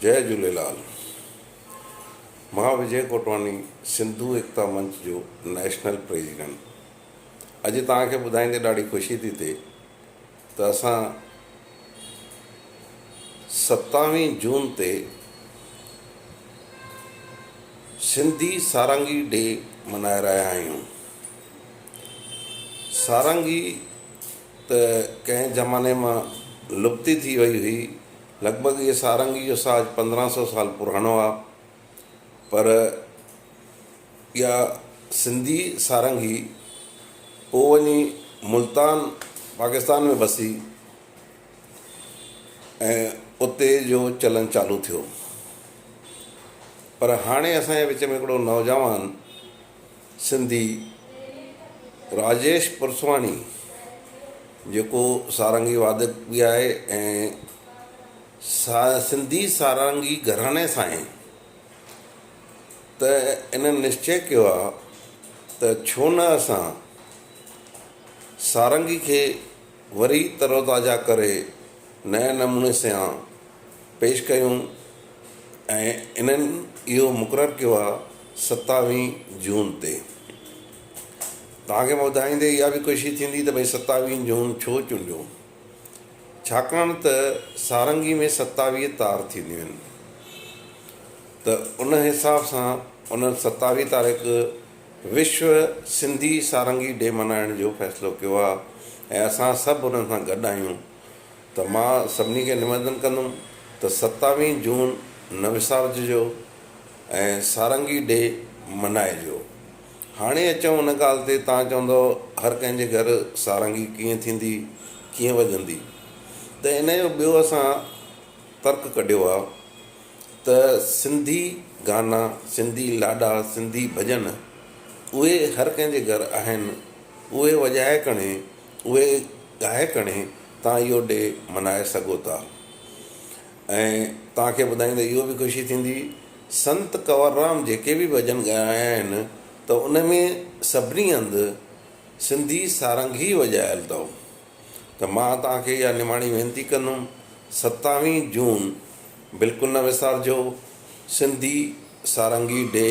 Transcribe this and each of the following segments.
जय झूलेलाल। मां विजय कोटवानी, सिंधु एकता मंच जो नेशनल प्रेसिडेंट। अॼु तव्हांखे ॿुधाईंदे ॾाढी ख़ुशी थी थिए त असां 27 जून ते सिंधी सारंगी डे मनाए रहिया आहियूं। सारंगी त कंहिं ज़माने मां लुप्ती थी वई हुई। लॻभॻि इहे सारंगी जो साज़ 1500 साल पुराणो आहे, पर इहा सिंधी सारंगी पोइ वञी मुल्तान पाकिस्तान में बसी ऐं उते जो चलन चालू थियो। पर हाणे असांजे विच में हिकिड़ो नौजवान सिंधी राजेश पुरसवाणी, जेको सारंगी वादक बि आहे ऐं सिंधी सारंगी घराणे सां आहे, त इन निश्चय कयो आहे त छो न असां सारंगी खे वरी तरोताज़ा करे नए नमूने सां पेश कयूं। ऐं इन्हनि इहो मुक़ररु कयो आहे 27 जून ते। तव्हांखे मां ॿुधाईंदे इहा बि ख़ुशी थींदी त भई 27 जून छो चूंडियो, छाकाणि त सारंगी में 27 तार थींदियूं आहिनि। त उन हिसाब सां उन 27 तारीख़ विश्व सिंधी सारंगी डे मल्हाइण जो फ़ैसिलो कयो आहे ऐं असां सभु उन्हनि सां गॾु आहियूं। त मां सभिनी खे निवेदन कंदुमि त 27 जून न विसारिजो ऐं सारंगी डे मल्हाइजो। हाणे अचूं उन ॻाल्हि ते, तव्हां चवंदो हर कंहिंजे घर सारंगी कीअं थींदी, कीअं वॼंदी। त इन जो ॿियो असां तर्क कढियो आहे त सिंधी गाना, सिंधी लाॾा, सिंधी भॼन उहे हर कंहिंजे घर आहिनि। उहे वॼाए करे, उहे ॻाए करे तव्हां इहो डे मल्हाए सघो था। ऐं तव्हांखे ॿुधाईंदे इहो बि ख़ुशी थींदी, संत कंवरराम जेके बि भॼन ॻाया आहिनि त उन में सभिनी हंधि सिंधी सारंगी वॼायल अथव। त मां तव्हांखे इहा निमाणी वेनिती कंदुमि, 27 जून बिल्कुलु न विसारिजो। सिंधी सारंगी डे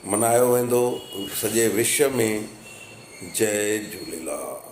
मल्हायो वेंदो सॼे विश्व में। जय झूलेलाल।